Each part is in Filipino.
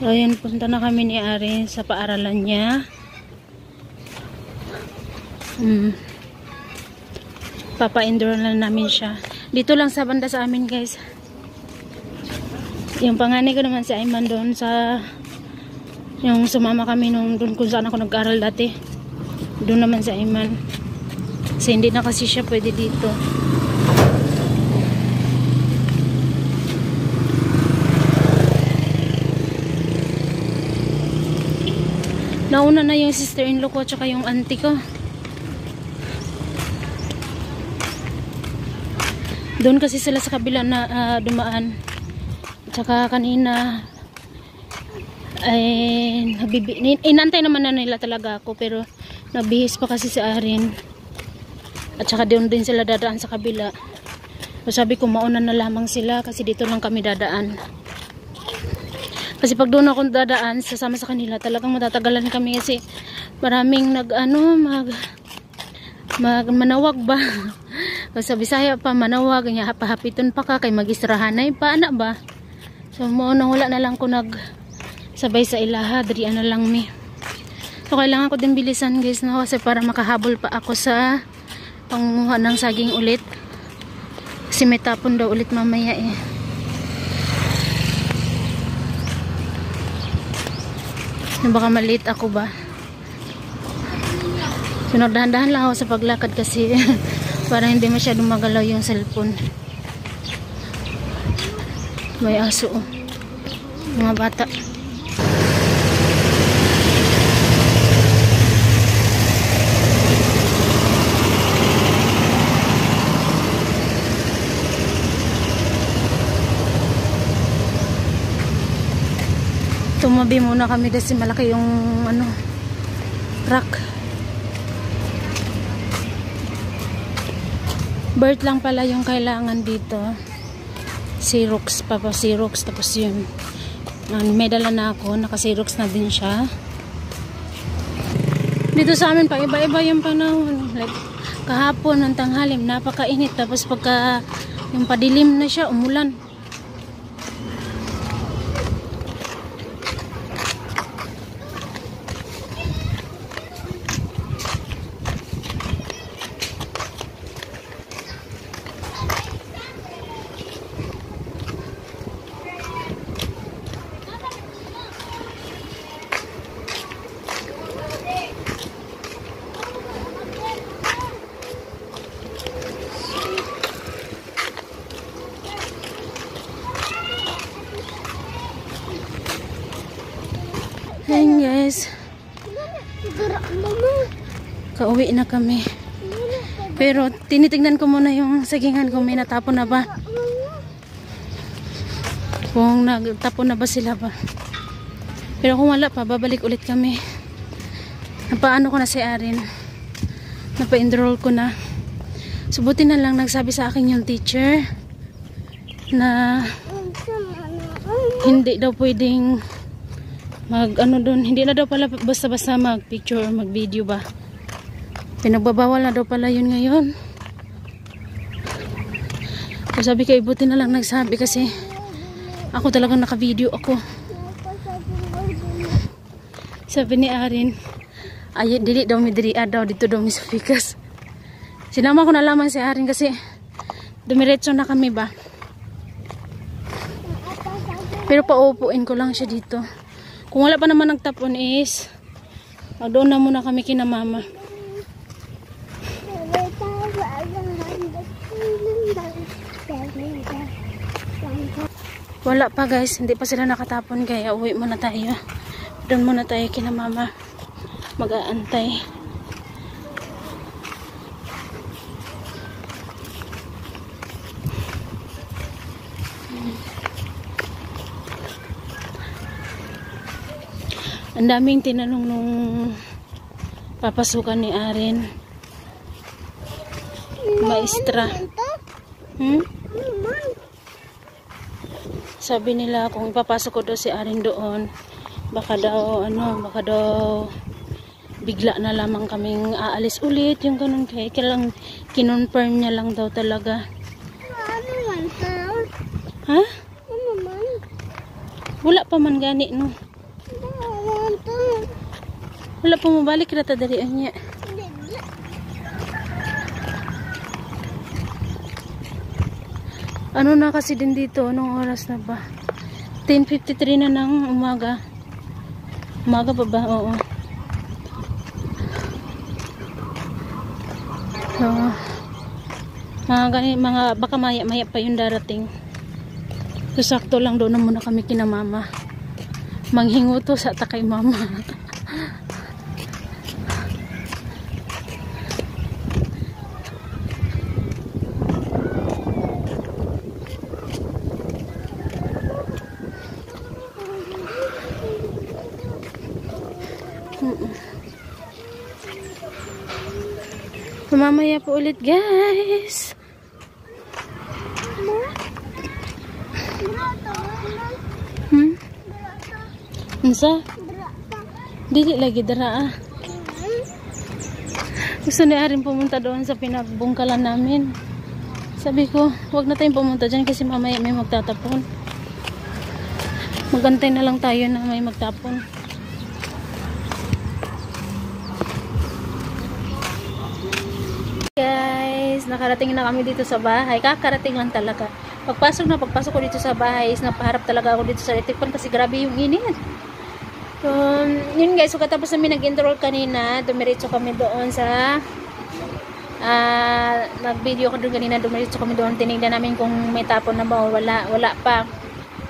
Ayan, punta na kami ni Arin sa paaralan niya. Papa-enroll na namin siya. Dito lang sa banda sa amin, guys. Yung panganay ko naman si Ayman doon sa yung sumama kami nung doon kung saan ako nag-aral dati. Doon naman si Ayman. Kasi hindi na kasi siya pwede dito. Nauna na yung sister-in-law ko at yung auntie ko. Doon kasi sila sa kabila na dumaan. Tsaka kanina ay inantay naman na nila talaga ako, pero nabihis pa kasi si Arin. At saka doon din sila dadaan sa kabila. So sabi ko mauna na lamang sila kasi dito lang kami dadaan. Kasi pag doon ako dadaan sasama sa kanila, talagang matatagalan kami kasi maraming manawag ba. Sa Bisaya pa manawag, nga pahapiton pa ka kay magisrahanay pa ana ba. So mo nang wala na lang ko sabay sa ilaha, diri na lang mi. So kailangan ko din bilisan, guys, no, kasi para makahabol pa ako sa panguha ng saging ulit. Kasi may tapon daw ulit mamaya eh. Baka malate ako ba. So nagdahan-dahan lang ako sa paglakad kasi para hindi masyadong magalaw yung cellphone. May aso oh. Mga bata. Tumabi muna kami kasi malaki yung truck. Bird lang pala yung kailangan dito. Xerox, papa Xerox, tapos yun. May dala na ako, naka-Xerox na din siya. Dito sa amin pa iba-iba yung panahon. Like kahapon ng tanghalim napakainit, tapos pagka yung padilim na siya, umulan. Ayan guys, kauwi na kami, pero tinitignan ko muna yung sagingan kung may natapon na ba, kung nagtapon na ba sila ba. Pero kung wala pa, babalik ulit kami. Napaano ko na si Arin, napa-enroll ko na. Subuti na lang nagsabi sa akin yung teacher na hindi daw pwedeng doon, hindi na daw pala basta-basta mag-picture or mag-video ba. Pinagbabawal na daw pala yun ngayon. So sabi ko, ibuti na lang nagsabi kasi ako talagang naka-video ako. Sabi ni Arin, ay dili daw mi diri daw, dito daw mi sa Fikas. Sinama ko na lamang si Arin kasi dumiretso na kami ba. Pero paupuin ko lang siya dito. Kung wala pa naman nagtapon is doon na muna kami kina mama. Wala pa guys, hindi pa sila nakatapon kaya uwi muna tayo. Doon muna tayo kina mama, mag-aantay. Ang daming tinanong nung papasukan ni Arin. Maestra. Sabi nila kung ipapasok ko daw si Arin doon, baka daw bigla na lamang kaming aalis ulit, yung ganun. Kaya kailang kinonfirm niya lang daw talaga. Ha? Wala pa man gani no. Wala pa mabalik na tadalian niya. Ano na kasi din dito? Anong oras na ba? 10:53 na ng umaga. Umaga pa ba? Oo. So, baka maya pa yung darating. So, sakto lang doon na muna kami kina mama. Manghingo to sa takay mama. Mamaya po ulit guys. Unsa? Dili lagi dara. Gusto ni Arin pumunta doon sa pinagbungkalan namin. Sabi ko, wag na tayong pumunta dyan kasi mamaya may magtatapon. Magantay na lang tayo na may magtapon. Guys, nakarating na kami dito sa bahay. Kakarating lang talaga. Pagpasok ko dito sa bahay, napaharap talaga ako dito sa electric kasi grabe yung init. So, yun guys, so katapos namin nag-enroll kanina, dumiretso kami doon sa nag-video ko doon kanina, dumiretso kami doon, tinignan namin kung may tapon na ba o wala pa.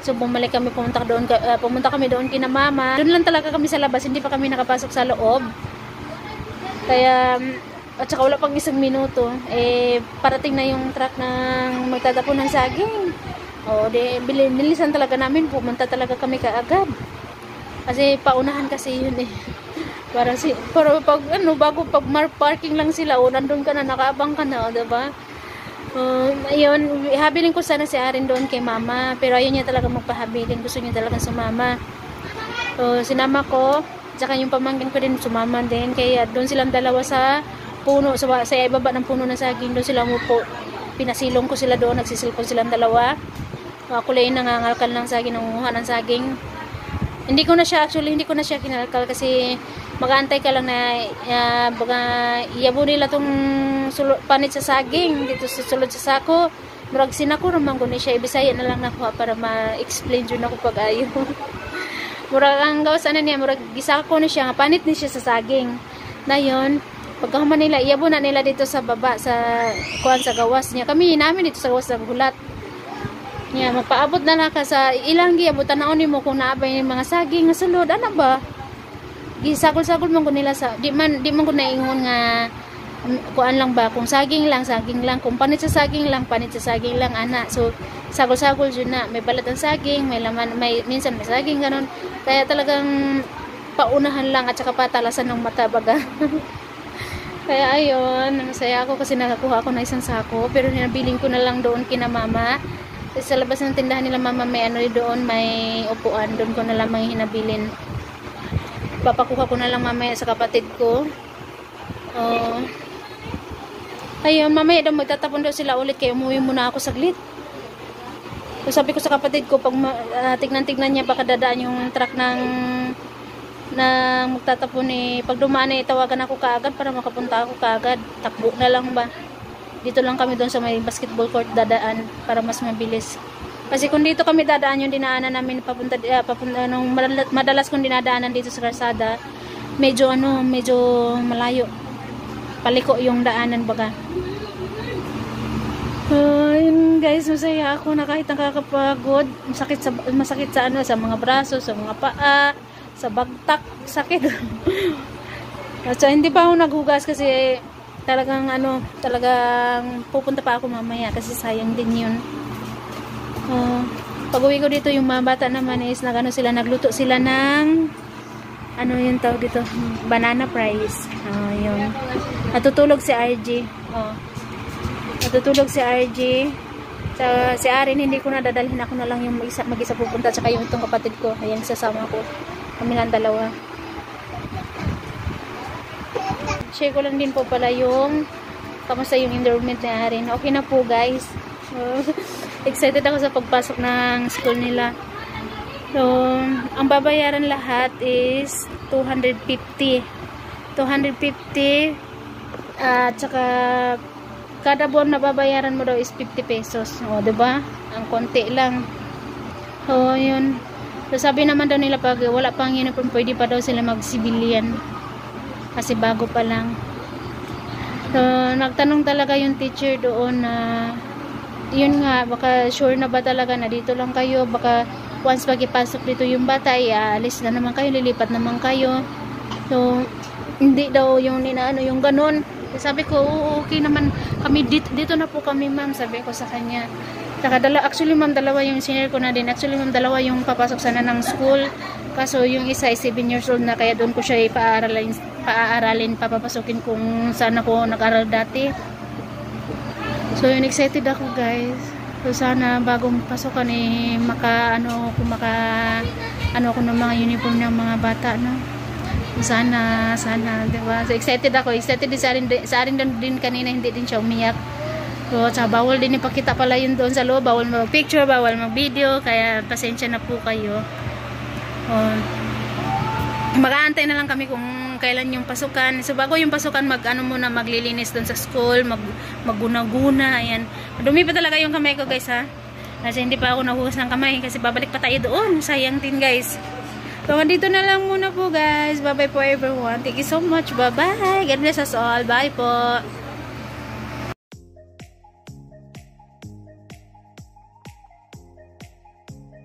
So bumalik kami, pumunta kami doon kina mama. Doon lang talaga kami sa labas, hindi pa kami nakapasok sa loob. Kaya at saka wala pang isang minuto, parating na yung truck ng magtatapon ng saging. O, bilisan talaga namin, pumunta talaga kami kaagad. Kasi paunahan kasi yun pero pag bago parking lang sila, nandun ka na, nakaabang ka na, diba? Ayun, habilin ko sana si Arin doon kay mama, pero ayun niya talaga magpahabilin, gusto niya talaga sumama. So, sinama ko, tsaka yung pamangkin ko din sumama din, kaya doon silang dalawa sa puno, sa ibaba ng puno ng saging, doon sila umupo. Pinasilong ko sila doon, nagsisilpon silang dalawa. Ako lang nangangalkal ng saging, nangunguha ng saging. Hindi ko na siya kinalkal kasi mag-aantay ka lang na baga iyabo nila tong panit sa saging dito sa sulod sa sako. Murag sinako naman ko ni siya, ibisaya na lang nakuha para ma-explain jud ako pag ayo. Murag ang gawas niya, murag gisako ni siya, panit ni siya sa saging. Dayon pagkahuman nila, iyabo na nila dito sa baba sa kuan sa gawas niya. Kami namin dito sa gawas sa gulat. Yeah, mapaabot na lang ka sa ilang giabutan na mo kung naabay yung mga saging nga sulod, ano ba? Gisagol-sagol man ko nila sa di man ko naingon nga kuan lang ba, kung saging lang, kung panit sa saging lang, ana. So sagol-sagol jud na, may balat ang saging, may laman, minsan may saging ganon. Kaya talagang paunahan lang at saka patalasan ng mata baga. Kaya ayun, masaya ako kasi nakakuha ako ng isang sako, pero hinabiling ko na lang doon kina mama. Sa labas ng tindahan nila mama may doon, may upuan, doon ko na lang hinabilin. Papakuha ko na lang mamaya sa kapatid ko. Ayun, mamaya daw magtatapon daw sila ulit, kaya umuwi muna ako saglit. So sabi ko sa kapatid ko, pag tignan-tignan niya baka dadaan yung truck ng magtatapon pag dumaan tawagan ako kaagad para makapunta ako kaagad. Takbo na lang ba? Dito lang kami doon sa may basketball court dadaan para mas mabilis. Kasi kung dito kami dadaan, yung dinaanan namin papunta nung madalas kong dinadaanan dito sa kalsada, medyo malayo. Paliko yung daanan baga. Yun guys, masaya ako na kahit nakakapagod, masakit sa mga braso, sa mga paa, sa bagtak, sakit. So hindi pa ako naghugas kasi talagang pupunta pa ako mamaya kasi sayang din yun. Pag uwi ko dito, yung mga bata naman is nagluto sila ng yung tawag dito, banana fries. Yun. Natutulog si RG. Natutulog si RG. Si Arin hindi ko na dadalhin, ako na lang yung mag-isa pupunta, tsaka yung itong kapatid ko, ayan sasama ko, kami lang dalawa. Share ko lang din po pala yung kamusta yung enrollment ni Arin. Okay na po guys. Excited ako sa pagpasok ng school nila. So, ang babayaran lahat is 250 250 at saka kada buwan na babayaran mo daw is 50 pesos. O, diba? Ang konti lang. So, yun. So, sabi naman daw nila pag wala pang uniform, pwede pa daw sila mag-civilian. Kasi bago pa lang. So, nagtanong talaga yung teacher doon na yun nga, baka sure na ba talaga na dito lang kayo? Baka once pagipasok dito yung bata, alis na naman kayo, lilipat naman kayo. So, hindi daw yung ninaano, yung ganun. Sabi ko, okay naman kami dito na po kami, ma'am, sabi ko sa kanya. Saka actually ma'am, dalawa yung senior ko na din. Actually ma'am, dalawa yung papasok sana ng school. Kaso yung isa ay 7 years old na, kaya doon ko siya paaralin, papapasukin kung saan ako nag-aral dati. So yun, excited ako guys. So sana bagong pasukan ano ko ng mga uniform ng mga bata, no? Sana, diba? So, excited ako. Excited din sa arin din kanina, hindi din siya umiyak. So, bawal din ipakita pala yun doon sa loob. Bawal mag-picture, bawal mag-video. Kaya, pasensya na po kayo. Mag-aantay na lang kami kung kailan yung pasukan. So, bago yung pasukan, maglilinis doon sa school, magguna-guna, ayan. Madumi pa talaga yung kamay ko, guys, ha? Kasi hindi pa ako nahuhus ng kamay, kasi babalik pa tayo doon. Sayang din, guys. So, dito na lang muna po guys. Bye-bye po everyone. Thank you so much. Bye-bye. God bless us all. Bye po.